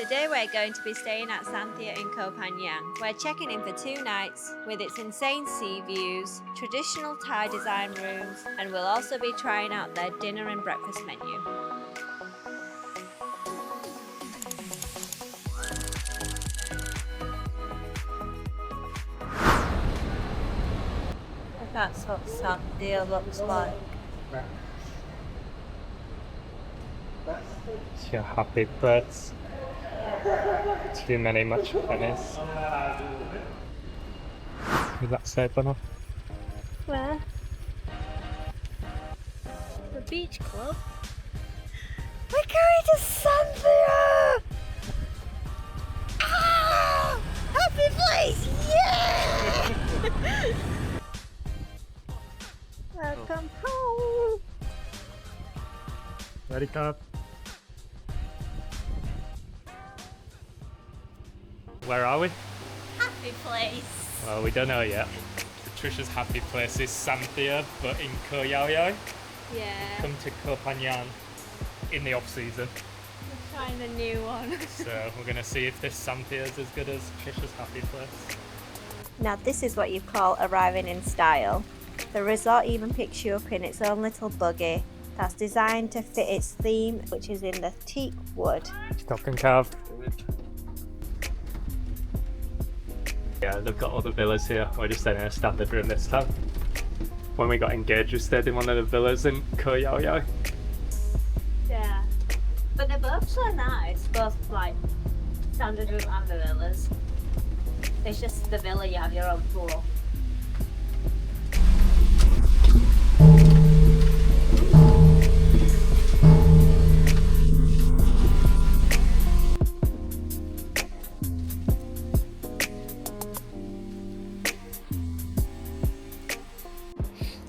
Today we're going to be staying at Santhiya Koh Phangan. We're checking in for 2 nights with its insane sea views, traditional Thai design rooms, and we'll also be trying out their dinner and breakfast menu. That's what Santhiya looks like. It's your happy birds. Too many much pennies. Does that say Bunno? Where? The beach club? We're going to Santhiya! Ah! Happy place! Yeah! Welcome home! Ready, Carl? Where are we? Happy place! Well, we don't know yet. Patricia's happy place is Santhiya, but in Koh Yao. Yeah. Come to Koh Phangan in the off-season. We're trying a new one. So we're going to see if this Santhiya is as good as Patricia's happy place. Now this is what you call arriving in style. The resort even picks you up in its own little buggy that's designed to fit its theme, which is in the teak wood. Stop and carve. Yeah, they've got all the villas here. We're just staying in a standard room this time. When we got engaged, we stayed in one of the villas in Koh Yao. Yeah. But they're both so nice, both like standard room and the villas. It's just the villa you have your own pool.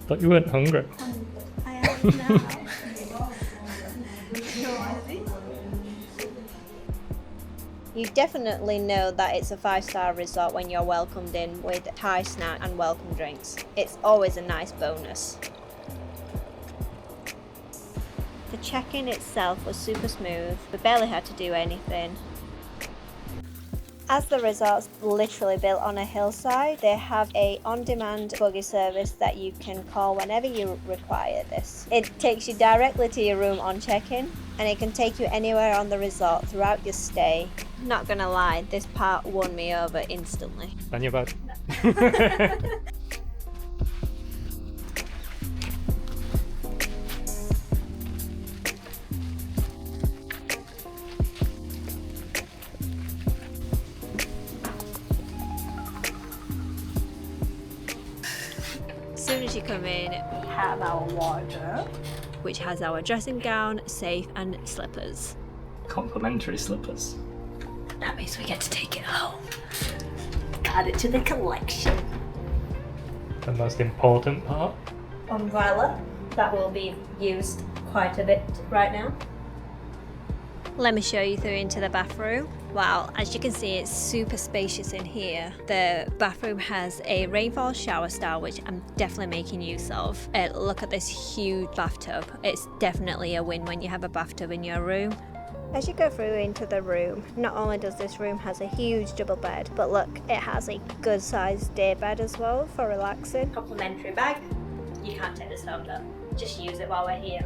Thought you weren't hungry. I am now. You definitely know that it's a 5-star resort when you're welcomed in with Thai snack and welcome drinks. It's always a nice bonus. The check-in itself was super smooth. We barely had to do anything. As the resort's literally built on a hillside, they have a on-demand buggy service that you can call whenever you require this. It takes you directly to your room on check-in, and it can take you anywhere on the resort throughout your stay. Not gonna lie, this part won me over instantly. On your back. As soon as you come in, we have our wardrobe, which has our dressing gown, safe, and slippers. Complimentary slippers. That means we get to take it home. Add it to the collection. The most important part. Umbrella that will be used quite a bit right now. Let me show you through into the bathroom. Wow, as you can see, it's super spacious in here. The bathroom has a rainfall shower style, which I'm definitely making use of. Look at this huge bathtub. It's definitely a win when you have a bathtub in your room. As you go through into the room, not only does this room has a huge double bed, but look, it has a good sized day bed as well for relaxing. Complimentary bag. You can't take this home though. Just use it while we're here.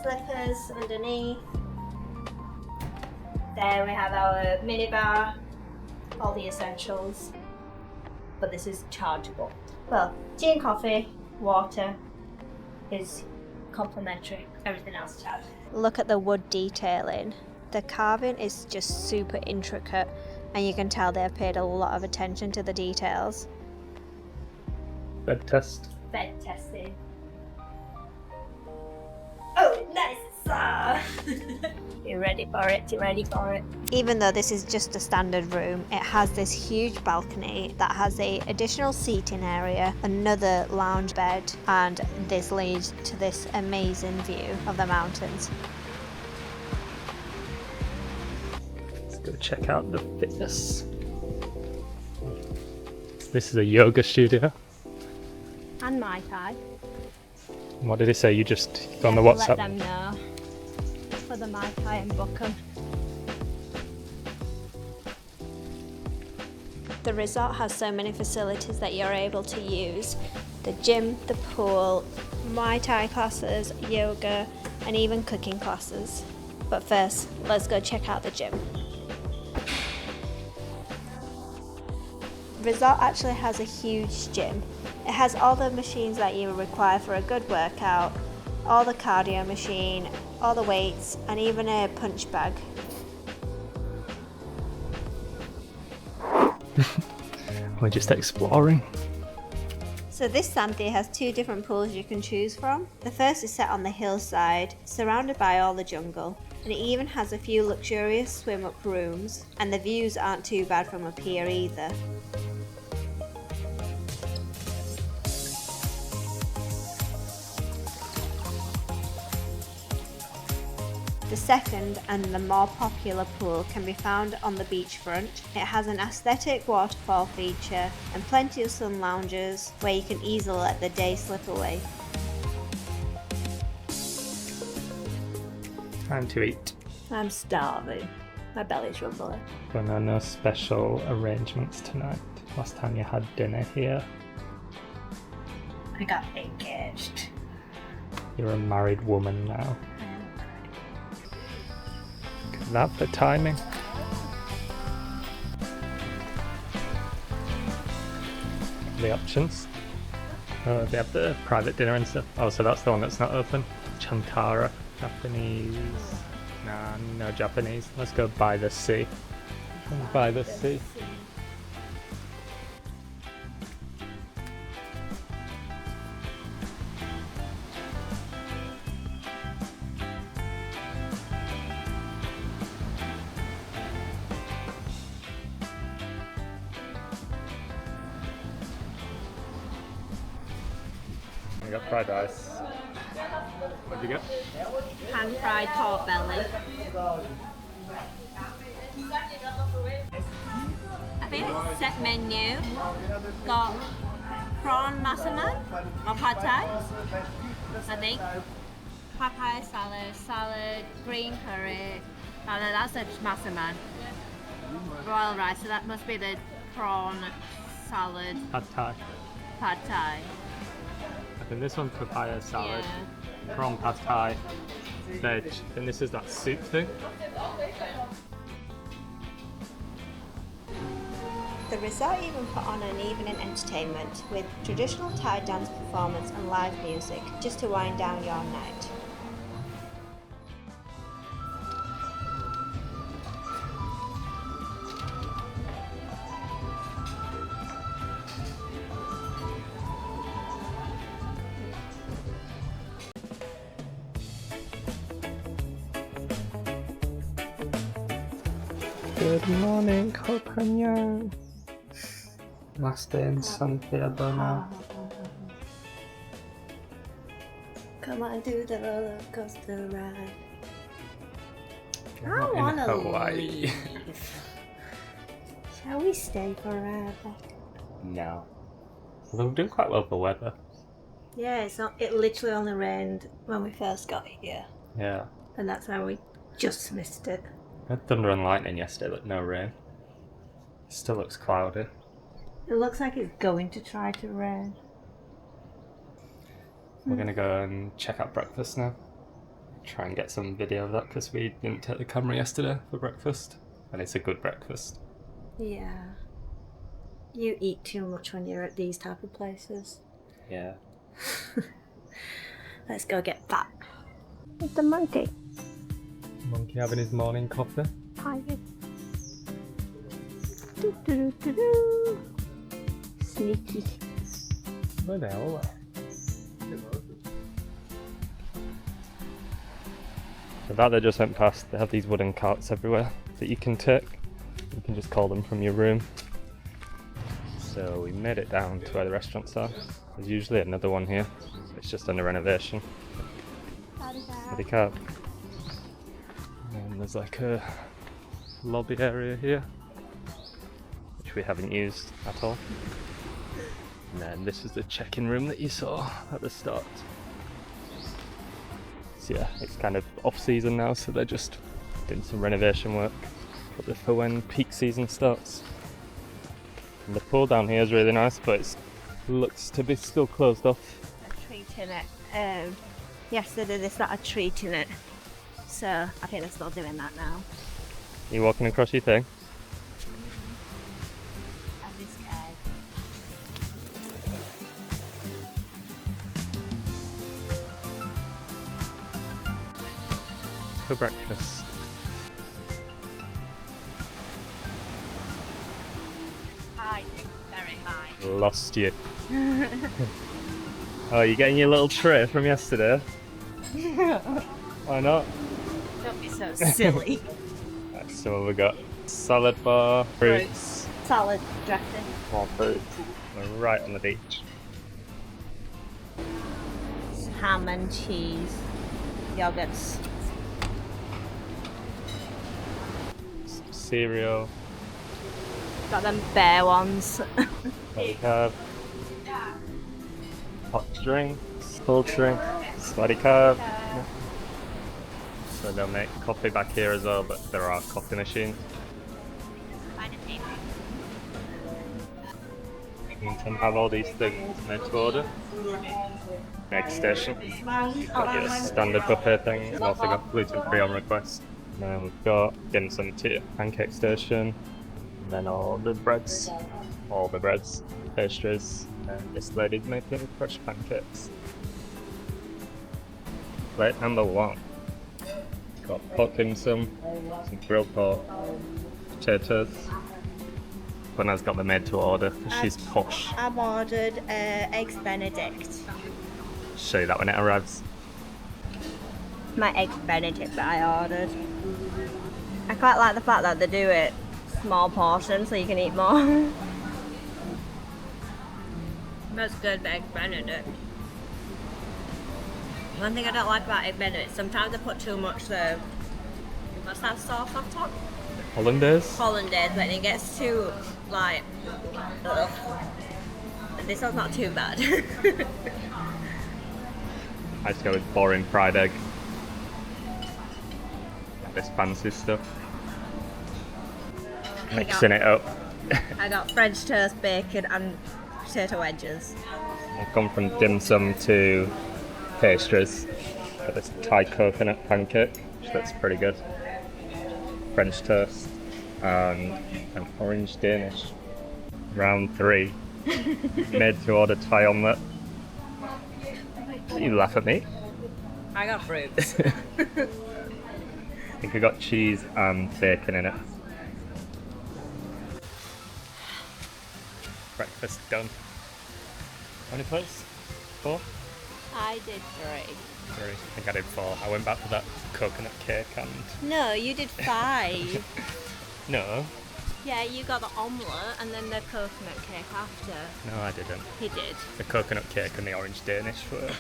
Slippers underneath. There we have our minibar, all the essentials. But this is chargeable. Well, tea and coffee, water is complimentary. Everything else charged. Look at the wood detailing. The carving is just super intricate, and you can tell they've paid a lot of attention to the details. Bed test. Bed testing. Oh, nice! You ready for it? You ready for it? Even though this is just a standard room, it has this huge balcony that has a additional seating area, another lounge bed, and this leads to this amazing view of the mountains. Let's go check out the fitness. This is a yoga studio. And Mai Tai. What did he say? You just on the Let WhatsApp? them know for the Mai Tai and book 'em. The resort has so many facilities that you're able to use. The gym, the pool, Muay Thai classes, yoga, and even cooking classes. But first, let's go check out the gym. The resort actually has a huge gym. It has all the machines that you require for a good workout, all the cardio machine, all the weights, and even a punch bag. We're just exploring. So this Santhiya has two different pools you can choose from. The first is set on the hillside, surrounded by all the jungle. And it even has a few luxurious swim-up rooms, and the views aren't too bad from up here either. The second and the more popular pool can be found on the beachfront. It has an aesthetic waterfall feature and plenty of sun lounges where you can easily let the day slip away. Time to eat. I'm starving. My belly's rumbling. Bunno, no special arrangements tonight. Last time you had dinner here. I got engaged. You're a married woman now. That for timing. The options. Oh, they have the private dinner and stuff. Oh, so that's the one that's not open. Chantara, Japanese. Nah, no Japanese. Let's go by the sea. By the sea. I got fried rice. What'd you get? Pan-fried pork belly. I think it's set menu. Got prawn massaman or pad thai, I think. Papaya salad, green curry. Oh no, that's a massaman. Royal rice, so that must be the prawn salad. Pad thai. Pad thai. I think this one's papaya salad, prawn pad thai, veg, and this is that soup thing. The resort even put on an evening entertainment with traditional Thai dance performance and live music just to wind down your night. Good morning, Koh Phangan. Last day in Santhiya Bunno. Come on, do the roller coaster ride. We're not in wanna Hawaii. leave. Shall we stay forever? No. Although we're doing quite well for weather. Yeah, it literally only rained when we first got here. Yeah. And that's how we just missed it. We had thunder and lightning yesterday, but no rain. It still looks cloudy. It looks like it's going to try to rain. We're gonna go and check out breakfast now. Try and get some video of that because we didn't take the camera yesterday for breakfast. And it's a good breakfast. Yeah. You eat too much when you're at these type of places. Yeah. Let's go get that. With the monkey. Monkey having his morning coffee. Hi. Do. Sneaky. Where the hell are they? So that they just went past, they have these wooden carts everywhere that you can take. You can just call them from your room. So we made it down to where the restaurants are. There's usually another one here. It's just under renovation. Pretty cab. And there's like a lobby area here, which we haven't used at all. And then this is the check-in room that you saw at the start. So yeah, it's kind of off-season now, so they're just doing some renovation work for when peak season starts. And the pool down here is really nice, but it looks to be still closed off. They're treating it. Yesterday they started treating it, so I think they're still doing that now. You walking across your thing? I'd be scared. For breakfast. High, very high. Lost you. Oh, you're getting your little tray from yesterday? Why not? Don't be so silly. Right, so what have we got? Salad bar, fruits, Salad dressing. more fruit. We're right on the beach. Ham and cheese. Yogurts. Some cereal. Got them bare ones. We have hot drinks, cold drink, sweaty carb. So they'll make coffee back here as well, but there are coffee machines. You can have all these things made to order. Egg station. Got your standard buffet thing. We've also got gluten free on request. And then we've got dim sum tea, pancake station. And then all the breads, pastries. And this lady's making fresh pancakes. Plate number 1. Got pork dim sum, some grilled pork, potatoes. Bunno's got the made to order. She's posh. I've ordered eggs Benedict. Show you that when it arrives. My eggs Benedict that I ordered. I quite like the fact that they do it small portions so you can eat more. That's good, egg Benedict. One thing I don't like about egg Benedict, sometimes they put too much what's that sauce on top? Hollandaise? Hollandaise, but it gets too, like, ugh. This one's not too bad. I just go with boring fried egg. This fancy stuff. Mixing it up. I got French toast, bacon and potato wedges. I've gone from dim sum to pastries. Got this Thai coconut pancake, which looks pretty good. French toast and an orange Danish. Round 3. Made to order Thai omelette. You laugh at me. I got fruits. I think I got cheese and bacon in it. Breakfast done. How many plates? 4? I did 3. 3. I think I did 4. I went back for that coconut cake and... No, you did 5. No. Yeah, you got the omelette and then the coconut cake after. No, I didn't. He did. The coconut cake and the orange Danish were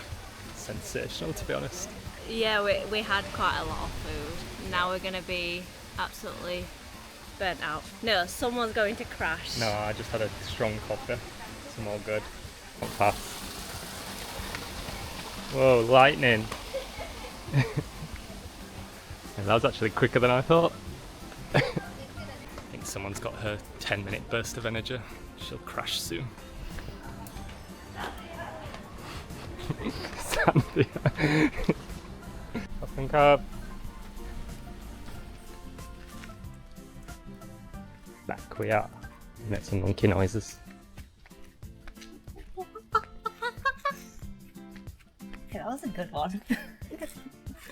sensational, to be honest. Yeah, we had quite a lot of food. Now we're going to be absolutely burnt out. No, someone's going to crash. No, I just had a strong coffee. It's all good. Not fast. Whoa, lightning. Yeah, that was actually quicker than I thought. I think someone's got her 10-minute burst of energy. She'll crash soon. Santhiya. I think back we are. Make some monkey noises. Okay, that was a good one.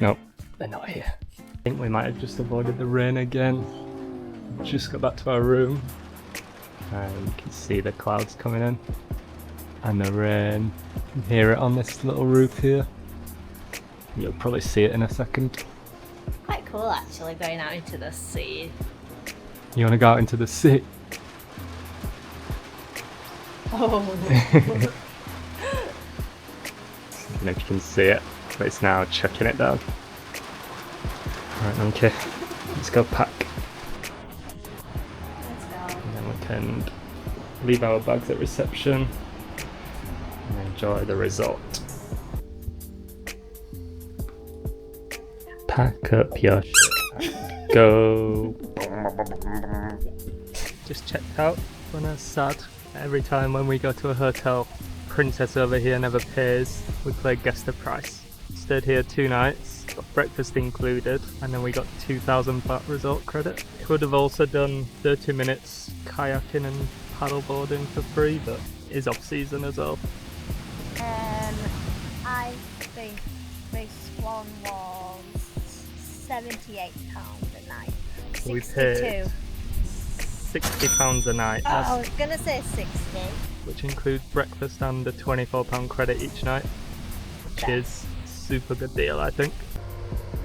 Nope, they're not here. I think we might have just avoided the rain again. Just got back to our room and you can see the clouds coming in and the rain. You can hear it on this little roof here. You'll probably see it in a second. Quite cool actually, going out into the sea. You want to go out into the sea? Oh. I don't know if you can see it, but it's now chucking it down. Alright, okay, let's go pack. Let's go. And then we can leave our bags at reception and enjoy the resort. Pack up your shit. Go. Just checked out. when it's sad. Every time when we go to a hotel, Princess over here never pays. We play guess the price. Stayed here 2 nights, got breakfast included, and then we got 2,000 baht resort credit. Could have also done 30 minutes kayaking and paddleboarding for free, but is off season as well. I think this one was £78 a night. We paid £60 a night. I was gonna say 60. Which includes breakfast and a £24 credit each night, which is a super good deal, I think.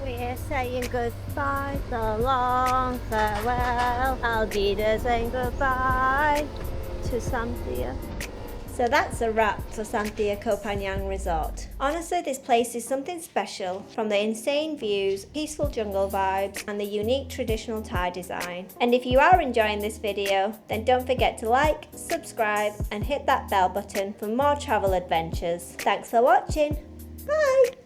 We're saying goodbye, so long, farewell. I'll be there saying goodbye to Santhiya. So that's a wrap for Santhiya Koh Phangan Resort. Honestly, this place is something special, from the insane views, peaceful jungle vibes, and the unique traditional Thai design. And if you are enjoying this video, then don't forget to like, subscribe, and hit that bell button for more travel adventures. Thanks for watching. Bye!